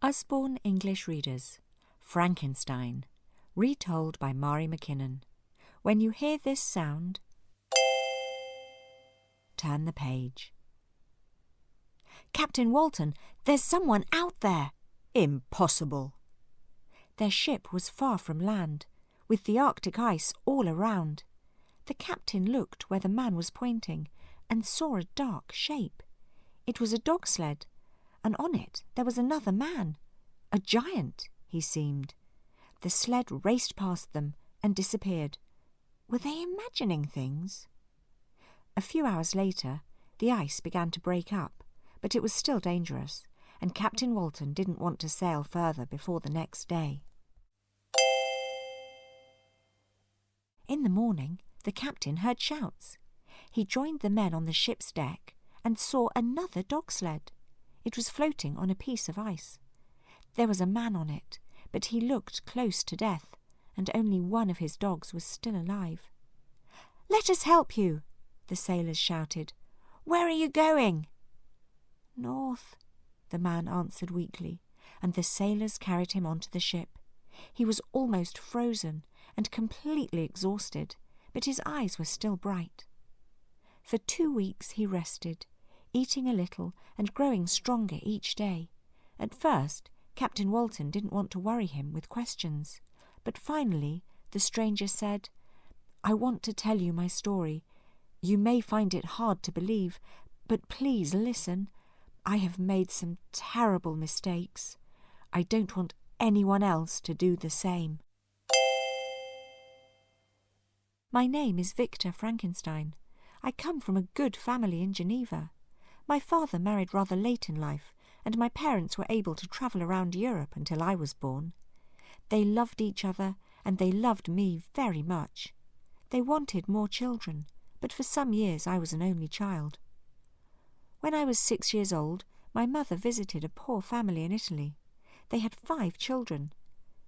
Usborne English readers, Frankenstein, retold by Mari McKinnon. When you hear this sound, turn the page. Captain Walton, there's someone out there! Impossible! Their ship was far from land, with the Arctic ice all around. The captain looked where the man was pointing and saw a dark shape. It was a dog sled, and on it there was another man. A giant, he seemed. The sled raced past them and disappeared. Were they imagining things? A few hours later, the ice began to break up, but it was still dangerous, and Captain Walton didn't want to sail further before the next day. In the morning, the captain heard shouts. He joined the men on the ship's deck and saw another dog sled. It was floating on a piece of ice. There was a man on it, but he looked close to death, and only one of his dogs was still alive. "Let us help you," the sailors shouted. "Where are you going?" "North," the man answered weakly, and the sailors carried him onto the ship. He was almost frozen and completely exhausted, but his eyes were still bright. For 2 weeks he rested, eating a little and growing stronger each day. At first, Captain Walton didn't want to worry him with questions, but finally the stranger said, "I want to tell you my story. You may find it hard to believe, but please listen. I have made some terrible mistakes. I don't want anyone else to do the same." "My name is Victor Frankenstein. I come from a good family in Geneva. My father married rather late in life, and my parents were able to travel around Europe until I was born. They loved each other, and they loved me very much. They wanted more children, but for some years I was an only child. When I was 6 years old, my mother visited a poor family in Italy. They had 5 children.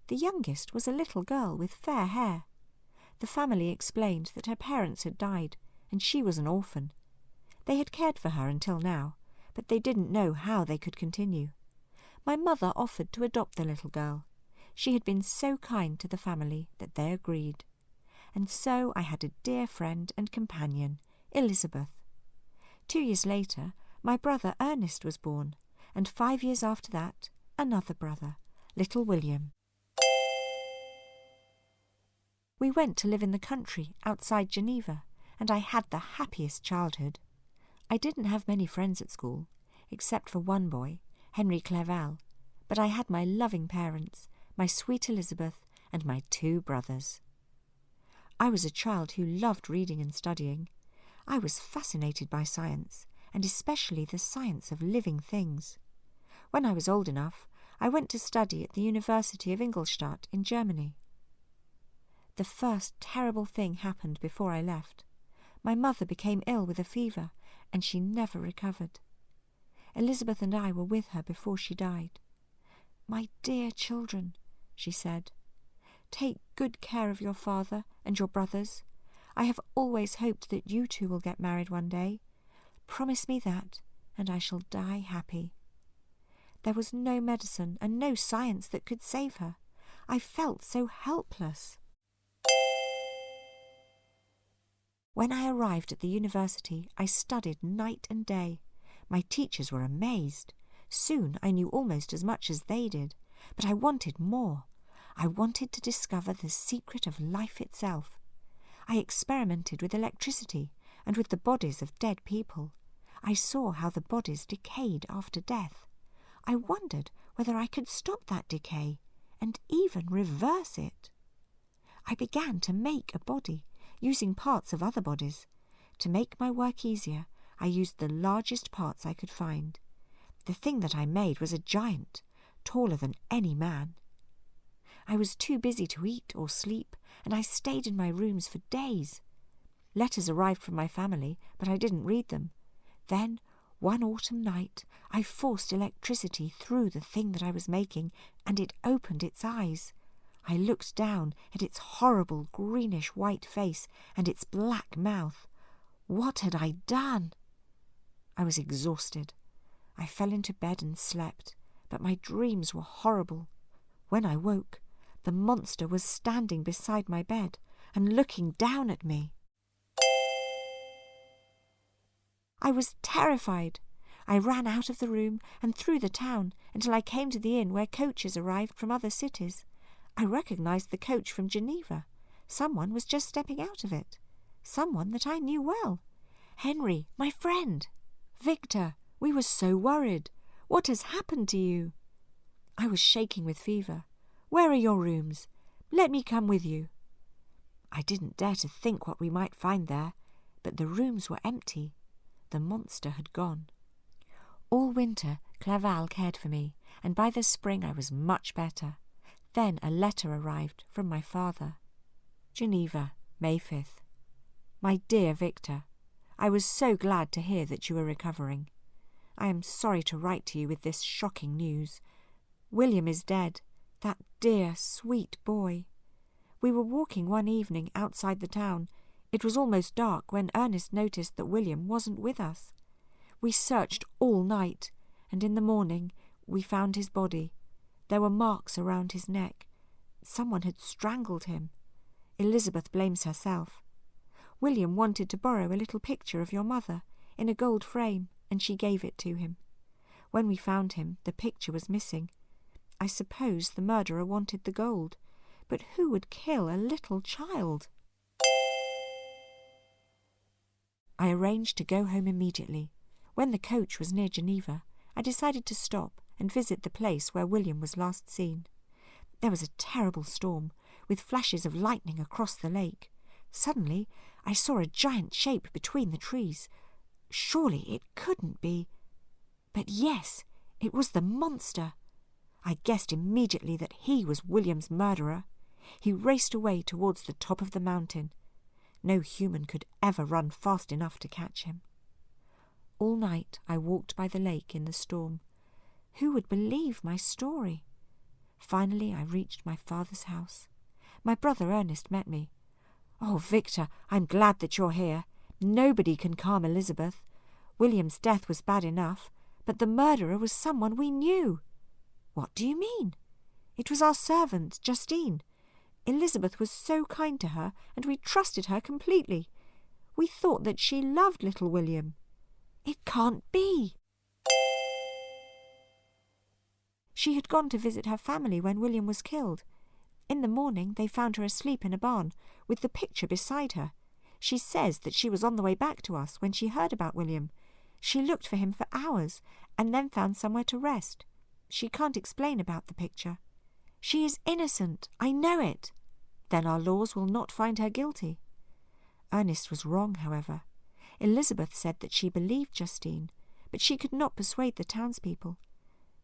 The youngest was a little girl with fair hair. The family explained that her parents had died, and she was an orphan. They had cared for her until now, but they didn't know how they could continue. My mother offered to adopt the little girl. She had been so kind to the family that they agreed. And so I had a dear friend and companion, Elizabeth. 2 years later, my brother Ernest was born, and 5 years after that, another brother, little William. We went to live in the country outside Geneva, and I had the happiest childhood. I didn't have many friends at school, except for one boy, Henry Clerval, but I had my loving parents, my sweet Elizabeth, and my 2 brothers. I was a child who loved reading and studying. I was fascinated by science, and especially the science of living things. When I was old enough, I went to study at the University of Ingolstadt in Germany. The first terrible thing happened before I left. My mother became ill with a fever, and she never recovered. Elizabeth and I were with her before she died. "My dear children," she said, "take good care of your father and your brothers. I have always hoped that you 2 will get married one day. Promise me that, and I shall die happy." There was no medicine and no science that could save her. I felt so helpless. When I arrived at the university, I studied night and day. My teachers were amazed. Soon I knew almost as much as they did, but I wanted more. I wanted to discover the secret of life itself. I experimented with electricity and with the bodies of dead people. I saw how the bodies decayed after death. I wondered whether I could stop that decay and even reverse it. I began to make a body, using parts of other bodies. To make my work easier, I used the largest parts I could find. The thing that I made was a giant, taller than any man. I was too busy to eat or sleep, and I stayed in my rooms for days. Letters arrived from my family, but I didn't read them. Then, one autumn night, I forced electricity through the thing that I was making, and it opened its eyes. I looked down at its horrible greenish-white face and its black mouth. What had I done? I was exhausted. I fell into bed and slept, but my dreams were horrible. When I woke, the monster was standing beside my bed and looking down at me. I was terrified. I ran out of the room and through the town until I came to the inn where coaches arrived from other cities. I recognized the coach from Geneva. Someone was just stepping out of it. Someone that I knew well. Henry, my friend. Victor, we were so worried. What has happened to you? I was shaking with fever. Where are your rooms? Let me come with you. I didn't dare to think what we might find there, but the rooms were empty. The monster had gone. All winter, Clerval cared for me, and by the spring I was much better. Then a letter arrived from my father. Geneva, May 5th. My dear Victor, I was so glad to hear that you were recovering. I am sorry to write to you with this shocking news. William is dead, that dear, sweet boy. We were walking one evening outside the town. It was almost dark when Ernest noticed that William wasn't with us. We searched all night, and in the morning we found his body. There were marks around his neck. Someone had strangled him. Elizabeth blames herself. William wanted to borrow a little picture of your mother in a gold frame, and she gave it to him. When we found him, the picture was missing. I suppose the murderer wanted the gold, but who would kill a little child? I arranged to go home immediately. When the coach was near Geneva, I decided to stop and visit the place where William was last seen. There was a terrible storm, with flashes of lightning across the lake. Suddenly, I saw a giant shape between the trees. Surely it couldn't be. But yes, it was the monster. I guessed immediately that he was William's murderer. He raced away towards the top of the mountain. No human could ever run fast enough to catch him. All night I walked by the lake in the storm. Who would believe my story? Finally I reached my father's house. My brother Ernest met me. "Oh, Victor, I'm glad that you're here. Nobody can calm Elizabeth. William's death was bad enough, but the murderer was someone we knew." "What do you mean?" "It was our servant, Justine. Elizabeth was so kind to her, and we trusted her completely. We thought that she loved little William." "It can't be." "She had gone to visit her family when William was killed. In the morning they found her asleep in a barn, with the picture beside her. She says that she was on the way back to us when she heard about William. She looked for him for hours, and then found somewhere to rest. She can't explain about the picture. She is innocent, I know it. Then our laws will not find her guilty." Ernest was wrong, however. Elizabeth said that she believed Justine, but she could not persuade the townspeople.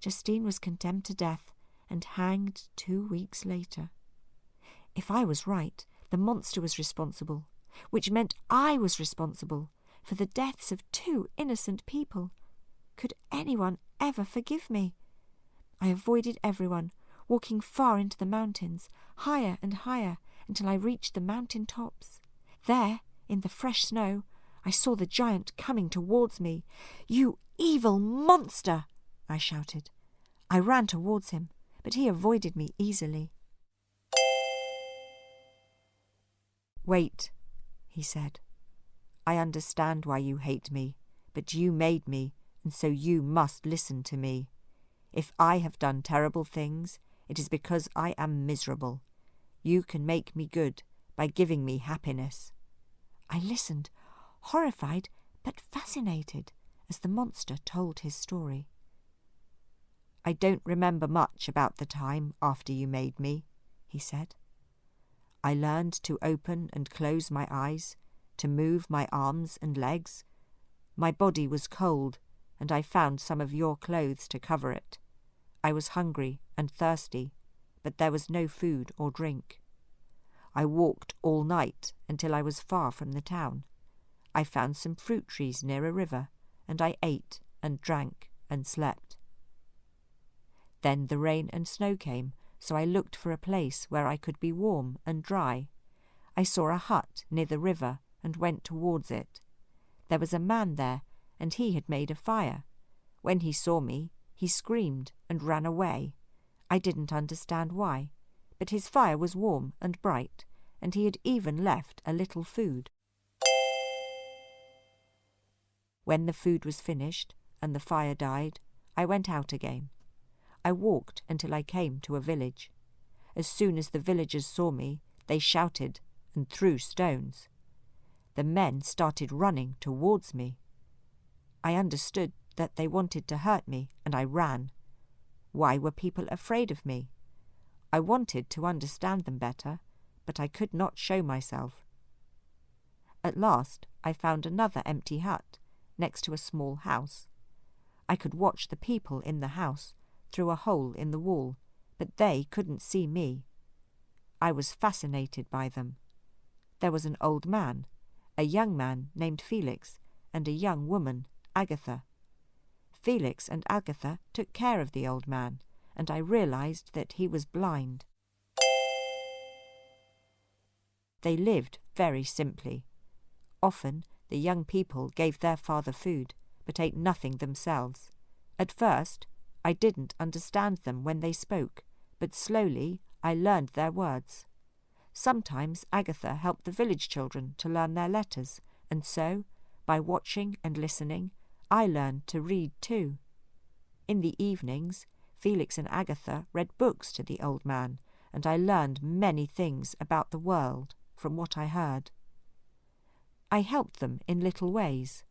Justine was condemned to death and hanged 2 weeks later. If I was right, the monster was responsible, which meant I was responsible for the deaths of 2 innocent people. Could anyone ever forgive me? I avoided everyone, walking far into the mountains, higher and higher, until I reached the mountain tops. There, in the fresh snow, I saw the giant coming towards me. "You evil monster!" I shouted. I ran towards him, but he avoided me easily. "Wait," he said. "I understand why you hate me, but you made me, and so you must listen to me. If I have done terrible things, it is because I am miserable. You can make me good by giving me happiness." I listened, horrified but fascinated, as the monster told his story. "I don't remember much about the time after you made me," he said. "I learned to open and close my eyes, to move my arms and legs. My body was cold, and I found some of your clothes to cover it. I was hungry and thirsty, but there was no food or drink. I walked all night until I was far from the town. I found some fruit trees near a river, and I ate and drank and slept. Then the rain and snow came, so I looked for a place where I could be warm and dry. I saw a hut near the river and went towards it. There was a man there, and he had made a fire. When he saw me, He screamed and ran away. I didn't understand why, but his fire was warm and bright, and he had even left a little food. When the food was finished and the fire died, I went out again. I walked until I came to a village. As soon as the villagers saw me, they shouted and threw stones. The men started running towards me. I understood that they wanted to hurt me, and I ran. Why were people afraid of me? I wanted to understand them better, but I could not show myself. At last I found another empty hut next to a small house. I could watch the people in the house through a hole in the wall, but they couldn't see me. I was fascinated by them. There was an old man, a young man named Felix, and a young woman, Agatha. Felix and Agatha took care of the old man, and I realized that he was blind. They lived very simply. Often the young people gave their father food, but ate nothing themselves. At first, I didn't understand them when they spoke, but slowly I learned their words. Sometimes Agatha helped the village children to learn their letters, and so, by watching and listening, I learned to read too. In the evenings, Felix and Agatha read books to the old man, and I learned many things about the world from what I heard. I helped them in little ways.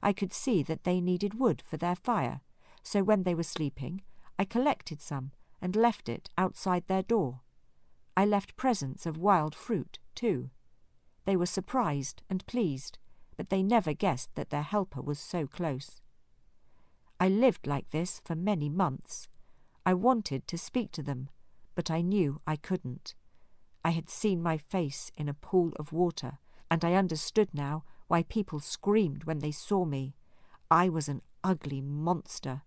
I could see that they needed wood for their fire, so when they were sleeping, I collected some and left it outside their door. I left presents of wild fruit, too. They were surprised and pleased, but they never guessed that their helper was so close. I lived like this for many months. I wanted to speak to them, but I knew I couldn't. I had seen my face in a pool of water, and I understood now why people screamed when they saw me. I was an ugly monster,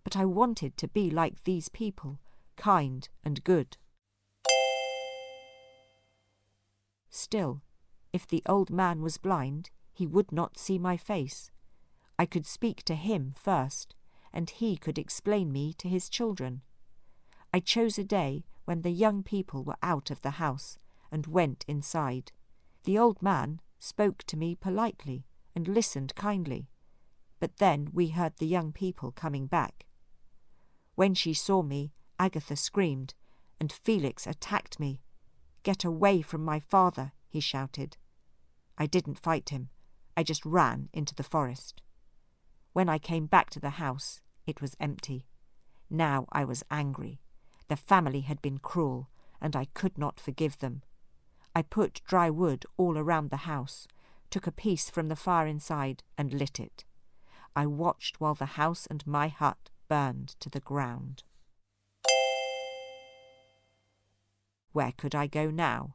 but I wanted to be like these people, kind and good. Still, if the old man was blind, he would not see my face. I could speak to him first, and he could explain me to his children. I chose a day when the young people were out of the house and went inside. The old man spoke to me politely and listened kindly, but then we heard the young people coming back. When she saw me, Agatha screamed, and Felix attacked me. "Get away from my father," he shouted. I didn't fight him. I just ran into the forest. When I came back to the house, it was empty. Now I was angry. The family had been cruel, and I could not forgive them. I put dry wood all around the house, took a piece from the fire inside, and lit it. I watched while the house and my hut burned to the ground. Where could I go now?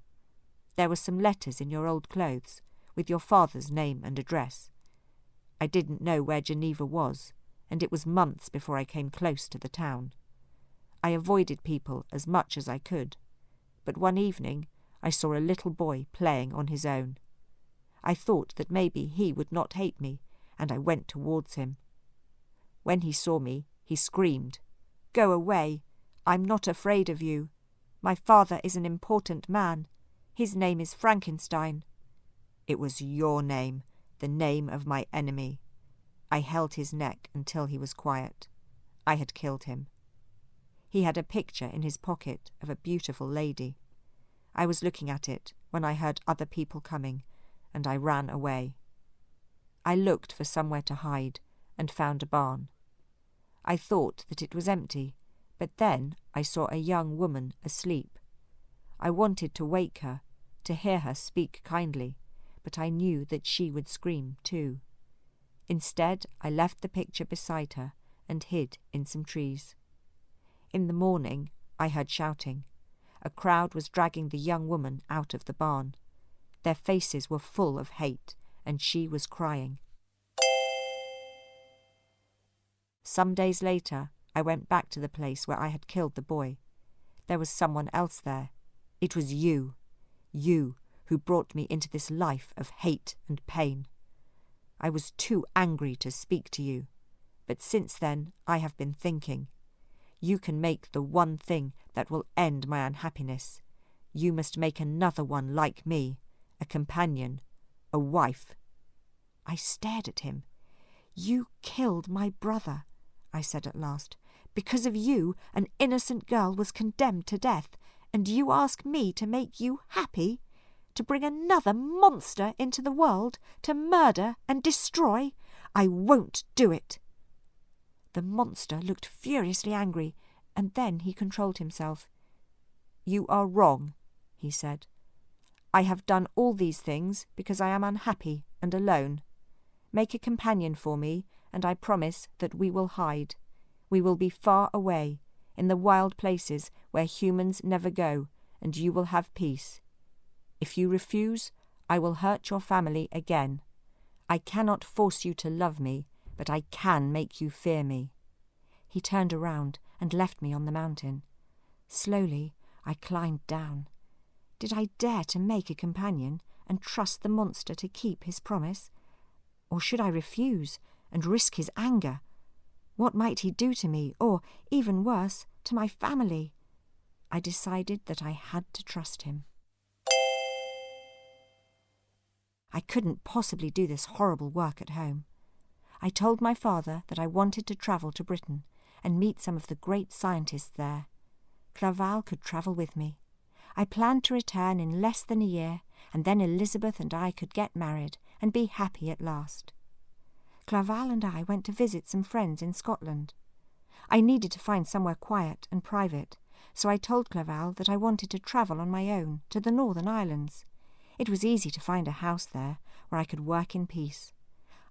There were some letters in your old clothes, with your father's name and address. I didn't know where Geneva was, and it was months before I came close to the town. I avoided people as much as I could, but one evening I saw a little boy playing on his own. I thought that maybe he would not hate me, and I went towards him. When he saw me, he screamed, "Go away! I'm not afraid of you. My father is an important man. His name is Frankenstein." It was your name, the name of my enemy. I held his neck until he was quiet. I had killed him. He had a picture in his pocket of a beautiful lady. I was looking at it when I heard other people coming, and I ran away. I looked for somewhere to hide and found a barn. I thought that it was empty, but then I saw a young woman asleep. I wanted to wake her, to hear her speak kindly, but I knew that she would scream too. Instead, I left the picture beside her and hid in some trees. In the morning, I heard shouting. A crowd was dragging the young woman out of the barn. Their faces were full of hate, and she was crying. Some days later, I went back to the place where I had killed the boy. There was someone else there. It was you who brought me into this life of hate and pain. I was too angry to speak to you, but since then I have been thinking. You can make the one thing that will end my unhappiness. You must make another one like me, a companion, a wife. I stared at him. You killed my brother, I said at last. Because of you, an innocent girl was condemned to death, and you ask me to make you happy? To bring another monster into the world, to murder and destroy? I won't do it. The monster looked furiously angry, and then he controlled himself. You are wrong, he said. I have done all these things because I am unhappy and alone. Make a companion for me, and I promise that we will hide. We will be far away, in the wild places where humans never go, and you will have peace. If you refuse, I will hurt your family again. I cannot force you to love me, but I can make you fear me. He turned around and left me on the mountain. Slowly, I climbed down. Did I dare to make a companion and trust the monster to keep his promise? Or should I refuse and risk his anger? What might he do to me, or, even worse, to my family? I decided that I had to trust him. I couldn't possibly do this horrible work at home. I told my father that I wanted to travel to Britain and meet some of the great scientists there. Clerval could travel with me. I planned to return in less than a year, and then Elizabeth and I could get married and be happy at last. Clerval and I went to visit some friends in Scotland. I needed to find somewhere quiet and private, so I told Clerval that I wanted to travel on my own to the Northern Islands. It was easy to find a house there where I could work in peace.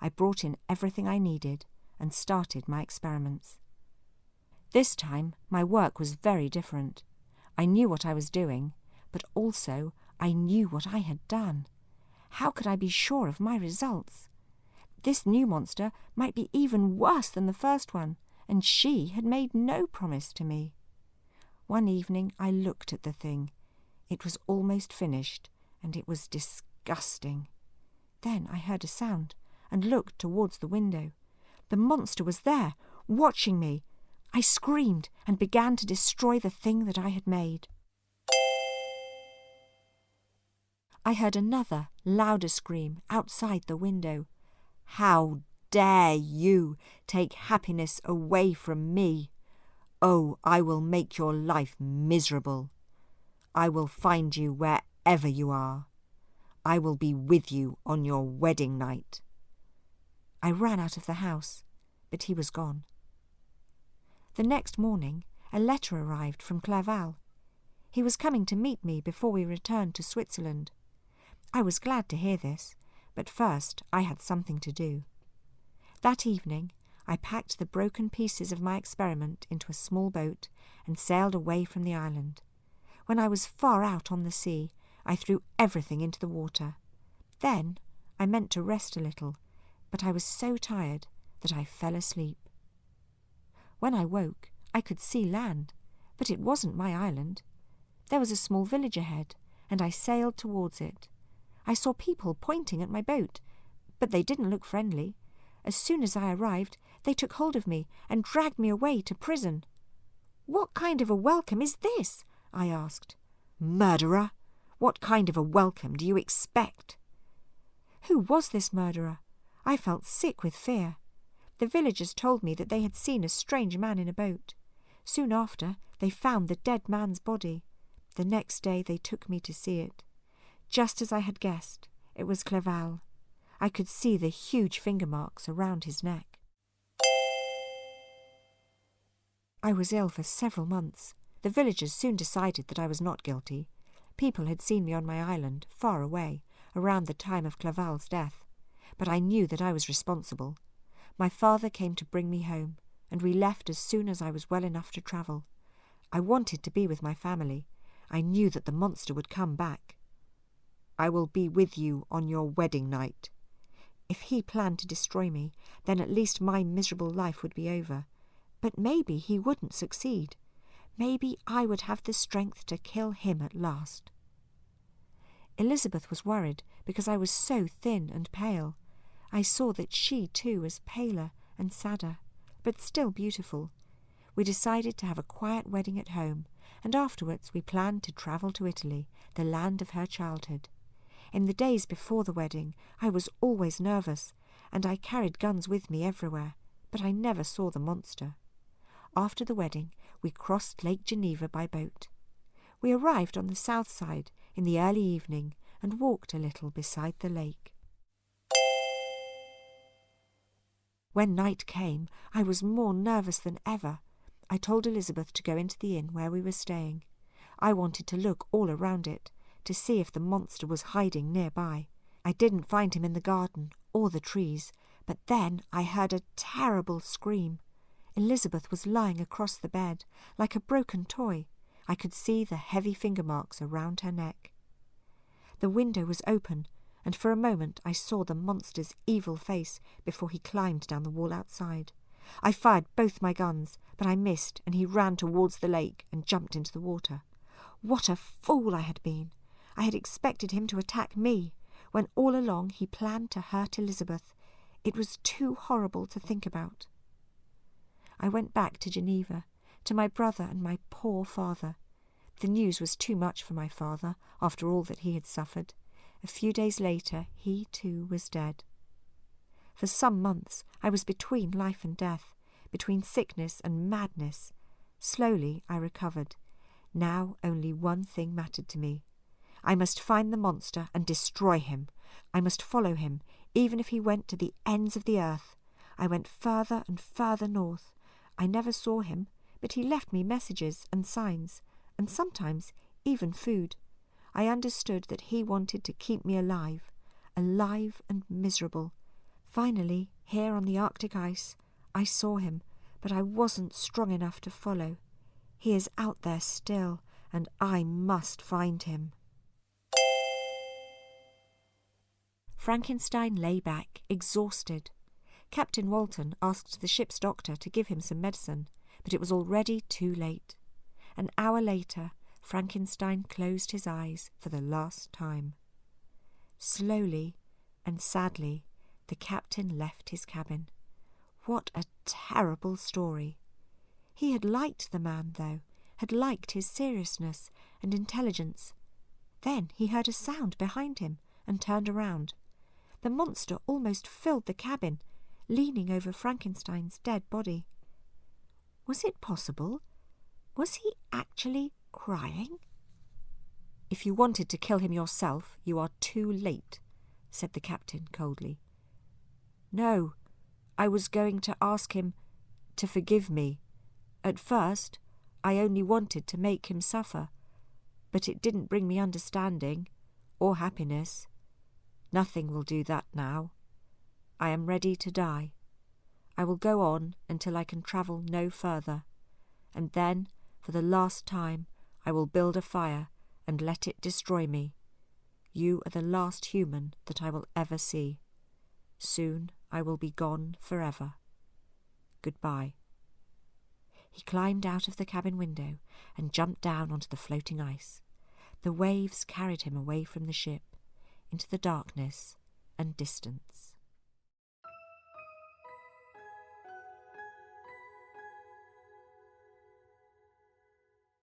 I brought in everything I needed and started my experiments. This time my work was very different. I knew what I was doing, but also I knew what I had done. How could I be sure of my results? This new monster might be even worse than the first one, and she had made no promise to me. One evening I looked at the thing. It was almost finished, and it was disgusting. Then I heard a sound and looked towards the window. The monster was there, watching me. I screamed and began to destroy the thing that I had made. I heard another, louder scream outside the window. How dare you take happiness away from me? Oh, I will make your life miserable. I will find you wherever you are. I will be with you on your wedding night. I ran out of the house, but he was gone. The next morning, a letter arrived from Clerval. He was coming to meet me before we returned to Switzerland. I was glad to hear this, but first I had something to do. That evening, I packed the broken pieces of my experiment into a small boat and sailed away from the island. When I was far out on the sea, I threw everything into the water. Then I meant to rest a little, but I was so tired that I fell asleep. When I woke, I could see land, but it wasn't my island. There was a small village ahead, and I sailed towards it. I saw people pointing at my boat, but they didn't look friendly. As soon as I arrived, they took hold of me and dragged me away to prison. "What kind of a welcome is this?" I asked. "Murderer! What kind of a welcome do you expect?" Who was this murderer? I felt sick with fear. The villagers told me that they had seen a strange man in a boat. Soon after, they found the dead man's body. The next day they took me to see it. Just as I had guessed, it was Clerval. I could see the huge finger marks around his neck. I was ill for several months. The villagers soon decided that I was not guilty. People had seen me on my island, far away, around the time of Clerval's death. But I knew that I was responsible. My father came to bring me home, and we left as soon as I was well enough to travel. I wanted to be with my family. I knew that the monster would come back. "I will be with you on your wedding night." If he planned to destroy me, then at least my miserable life would be over. But maybe he wouldn't succeed. Maybe I would have the strength to kill him at last. Elizabeth was worried because I was so thin and pale. I saw that she too was paler and sadder. but still beautiful. We decided to have a quiet wedding at home, and afterwards we planned to travel to Italy, the land of her childhood. In the days before the wedding, I was always nervous, and I carried guns with me everywhere, but I never saw the monster. After the wedding, we crossed Lake Geneva by boat. We arrived on the south side in the early evening and walked a little beside the lake. When night came, I was more nervous than ever. I told Elizabeth to go into the inn where we were staying. I wanted to look all around it, to see if the monster was hiding nearby. I didn't find him in the garden or the trees, but then I heard a terrible scream. Elizabeth was lying across the bed, like a broken toy. I could see the heavy finger marks around her neck. The window was open, and for a moment I saw the monster's evil face before he climbed down the wall outside. I fired both my guns, but I missed, and he ran towards the lake and jumped into the water. What a fool I had been! I had expected him to attack me, when all along he planned to hurt Elizabeth. It was too horrible to think about. I went back to Geneva, to my brother and my poor father. The news was too much for my father, after all that he had suffered. A few days later, he too was dead. For some months I was between life and death, between sickness and madness. Slowly I recovered. Now only one thing mattered to me. I must find the monster and destroy him. I must follow him, even if he went to the ends of the earth. I went further and further north. I never saw him, but he left me messages and signs, and sometimes even food. I understood that he wanted to keep me alive and miserable. Finally, here on the Arctic ice, I saw him, but I wasn't strong enough to follow. He is out there still, and I must find him. Frankenstein lay back, exhausted. Captain Walton asked the ship's doctor to give him some medicine, but it was already too late. An hour later, Frankenstein closed his eyes for the last time. Slowly and sadly, the captain left his cabin. What a terrible story! He had liked the man, though, had liked his seriousness and intelligence. Then he heard a sound behind him and turned around. The monster almost filled the cabin, leaning over Frankenstein's dead body. Was it possible? Was he actually crying? "If you wanted to kill him yourself, you are too late," said the captain coldly. "No, I was going to ask him to forgive me. At first, I only wanted to make him suffer, but it didn't bring me understanding or happiness. Nothing will do that now. I am ready to die. I will go on until I can travel no further, and then, for the last time, I will build a fire and let it destroy me. You are the last human that I will ever see. Soon I will be gone forever. Goodbye." He climbed out of the cabin window and jumped down onto the floating ice. The waves carried him away from the ship, into the darkness and distance.